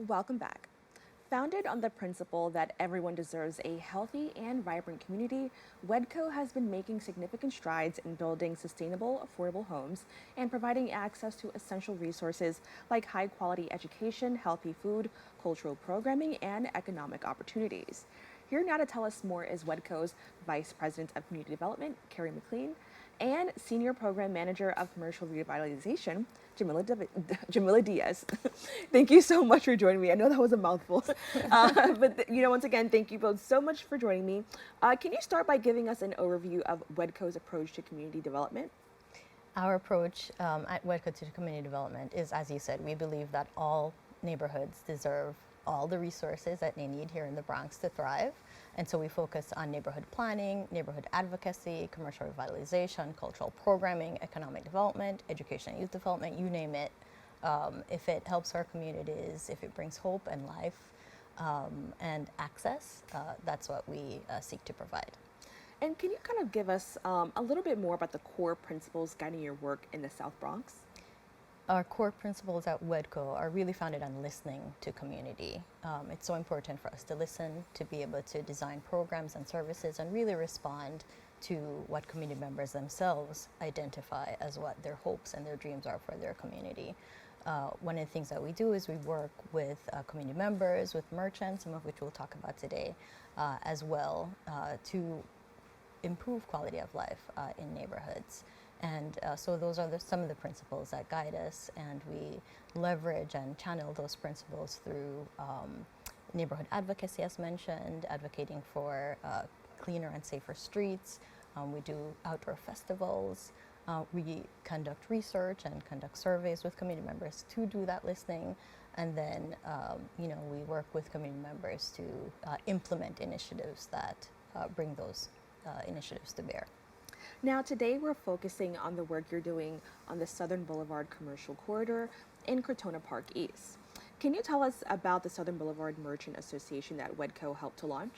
Welcome back. Founded on the principle that everyone deserves a healthy and vibrant community, WHEDco has been making significant strides in building sustainable, affordable homes and providing access to essential resources like high quality education, healthy food, cultural programming, and economic opportunities. Here now to tell us more is WHEDco's Vice President of Community Development, Kerry McLean, and Senior Program Manager of Commercial Revitalization, Jamila Diaz. Thank you so much for joining me. I know that was a mouthful, but once again, thank you both so much for joining me. Can you start by giving us an overview of WHEDco's approach to community development? Our approach at WHEDco to community development is, as you said, we believe that all neighborhoods deserve all the resources that they need here in the Bronx to thrive. And so we focus on neighborhood planning, neighborhood advocacy, commercial revitalization, cultural programming, economic development, education and youth development, you name it. If it helps our communities, if it brings hope and life and access, that's what we seek to provide. And can you kind of give us a little bit more about the core principles guiding your work in the South Bronx? Our core principles at WHEDco are really founded on listening to community. It's so important for us to listen, to be able to design programs and services and really respond to what community members themselves identify as what their hopes and their dreams are for their community. One of the things that we do is we work with community members, with merchants, some of which we'll talk about today, as well, to improve quality of life in neighborhoods. And so those are some of the principles that guide us, and we leverage and channel those principles through neighborhood advocacy, as mentioned, advocating for cleaner and safer streets. We do outdoor festivals. We conduct research and conduct surveys with community members to do that listening. And then, we work with community members to implement initiatives that bring those initiatives to bear. Now, today we're focusing on the work you're doing on the Southern Boulevard Commercial Corridor in Crotona Park East. Can you tell us about the Southern Boulevard Merchant Association that WHEDco helped to launch?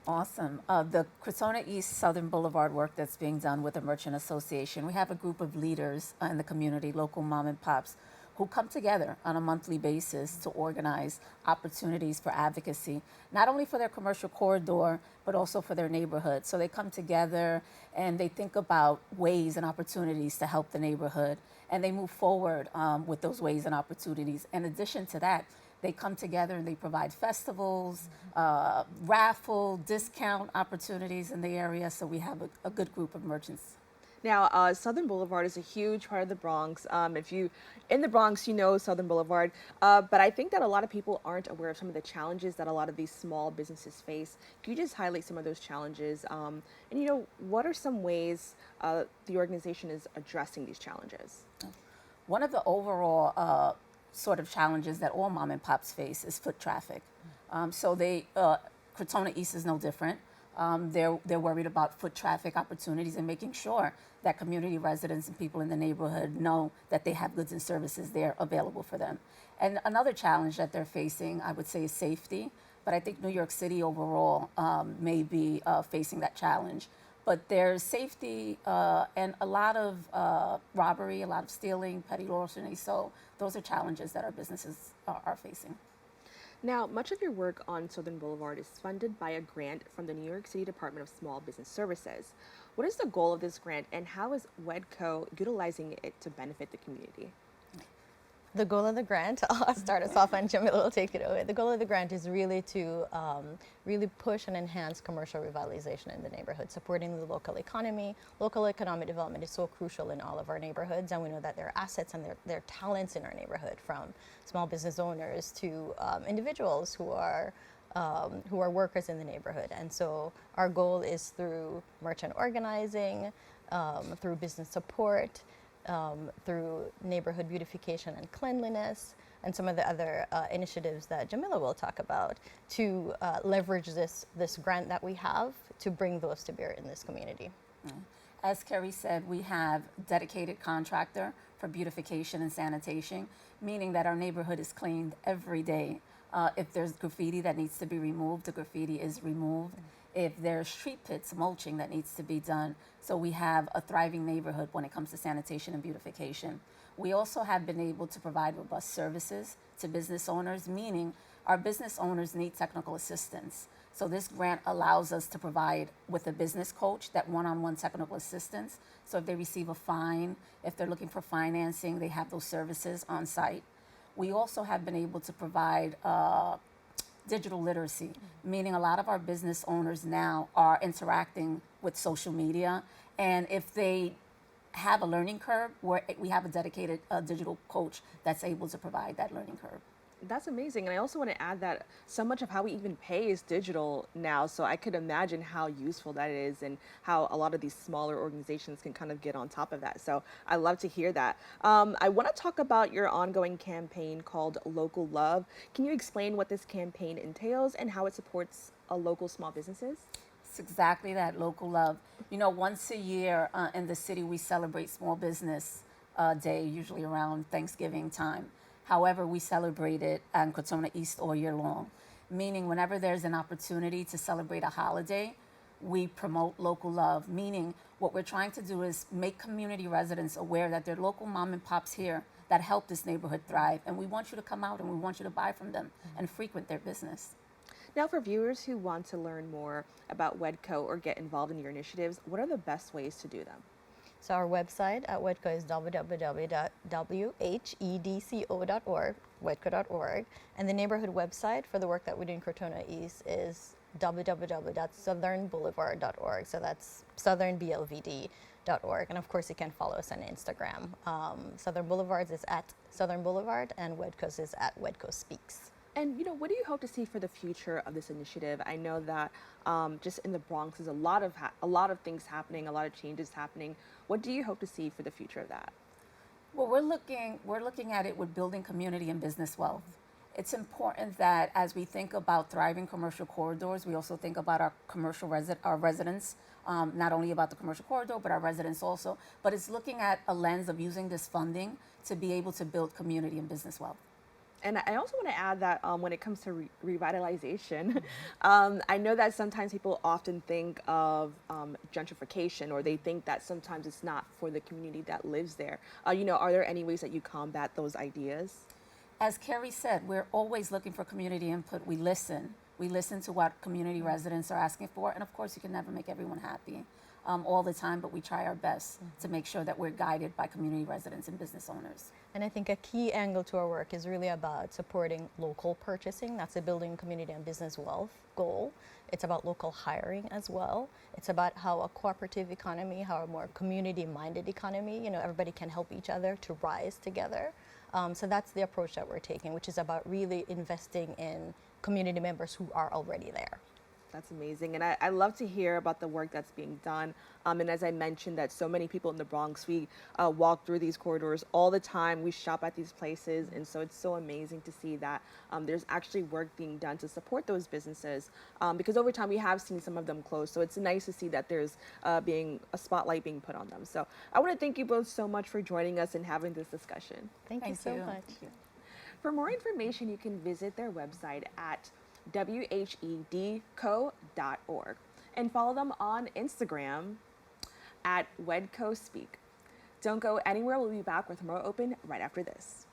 Awesome. The Crotona East Southern Boulevard work that's being done with the Merchant Association, we have a group of leaders in the community, local mom and pops, who come together on a monthly basis to organize opportunities for advocacy, not only for their commercial corridor, but also for their neighborhood. So they come together and they think about ways and opportunities to help the neighborhood, and they move forward with those ways and opportunities. In addition to that, they come together and they provide festivals, raffle, discount opportunities in the area. So we have a good group of merchants. Now, Southern Boulevard is a huge part of the Bronx. If you in the Bronx, you know Southern Boulevard. But I think that a lot of people aren't aware of some of the challenges that a lot of these small businesses face. Can you just highlight some of those challenges? And what are some ways the organization is addressing these challenges? One of the overall sort of challenges that all mom and pops face is foot traffic. Crotona East is no different. They're worried about foot traffic opportunities and making sure that community residents and people in the neighborhood know that they have goods and services there available for them. And another challenge that they're facing, I would say, is safety. But I think New York City overall may be facing that challenge. But there's safety and a lot of robbery, a lot of stealing, petty larceny. So those are challenges that our businesses are facing. Now, much of your work on Southern Boulevard is funded by a grant from the New York City Department of Small Business Services. What is the goal of this grant, and how is WHEDco utilizing it to benefit the community? The goal of the grant, I'll start us off and Jamila will take it away. The goal of the grant is really to really push and enhance commercial revitalization in the neighborhood, supporting the local economy. Local economic development is so crucial in all of our neighborhoods, and we know that there are assets and there are talents in our neighborhood, from small business owners to individuals who are workers in the neighborhood. And so our goal is through merchant organizing, through business support, through neighborhood beautification and cleanliness, and some of the other initiatives that Jamila will talk about, to leverage this grant that we have to bring those to bear in this community. As Kerry said, we have a dedicated contractor for beautification and sanitation, meaning that our neighborhood is cleaned every day. If there's graffiti that needs to be removed, the graffiti is removed. If there's street pits, mulching that needs to be done. So we have a thriving neighborhood when it comes to sanitation and beautification. We also have been able to provide robust services to business owners, meaning our business owners need technical assistance. So this grant allows us to provide with a business coach that one-on-one technical assistance. So if they receive a fine, if they're looking for financing, they have those services on site. We also have been able to provide digital literacy, meaning a lot of our business owners now are interacting with social media. And if they have a learning curve, we have a dedicated digital coach that's able to provide that learning curve. That's amazing. And I also want to add that so much of how we even pay is digital now. So I could imagine how useful that is and how a lot of these smaller organizations can kind of get on top of that. So I love to hear that. I want to talk about your ongoing campaign called Local Love. Can you explain what this campaign entails and how it supports local small businesses? It's exactly that, local love. You know, once a year in the city, we celebrate Small Business Day, usually around Thanksgiving time. However, we celebrate it in Crotona East all year long, meaning whenever there's an opportunity to celebrate a holiday, we promote local love, meaning what we're trying to do is make community residents aware that there are local mom and pops here that help this neighborhood thrive. And we want you to come out and we want you to buy from them and frequent their business. Now, for viewers who want to learn more about WHEDco or get involved in your initiatives, what are the best ways to do them? So our website at WHEDco is www.whedco.org, WHEDco.org. And the neighborhood website for the work that we do in Crotona East is www.southernboulevard.org. So that's southernblvd.org. And of course, you can follow us on Instagram. Southern Boulevards is at Southern Boulevard, and WHEDco's is at WHEDco Speaks. And what do you hope to see for the future of this initiative? I know that just in the Bronx, there's a lot of things happening, a lot of changes happening. What do you hope to see for the future of that? Well, we're looking at it with building community and business wealth. It's important that as we think about thriving commercial corridors, we also think about our our residents, not only about the commercial corridor, but our residents also. But it's looking at a lens of using this funding to be able to build community and business wealth. And I also want to add that when it comes to revitalization, I know that sometimes people often think of gentrification, or they think that sometimes it's not for the community that lives there. Are there any ways that you combat those ideas? As Kerry said, we're always looking for community input. We listen. We listen to what community residents are asking for. And of course, you can never make everyone happy all the time, but we try our best to make sure that we're guided by community residents and business owners. And I think a key angle to our work is really about supporting local purchasing. That's a building community and business wealth goal. It's about local hiring as well. It's about how a cooperative economy, how a more community-minded economy, everybody can help each other to rise together. So that's the approach that we're taking, which is about really investing in community members who are already there. That's amazing. And I love to hear about the work that's being done. And as I mentioned, that so many people in the Bronx, we walk through these corridors all the time. We shop at these places. And so it's so amazing to see that there's actually work being done to support those businesses. Because over time, we have seen some of them close. So it's nice to see that there's being a spotlight being put on them. So I want to thank you both so much for joining us and having this discussion. Thank you so much. Thank you. For more information, you can visit their website at WHEDco.org and follow them on Instagram at WHEDco Speak. Don't go anywhere. We'll be back with more Open right after this.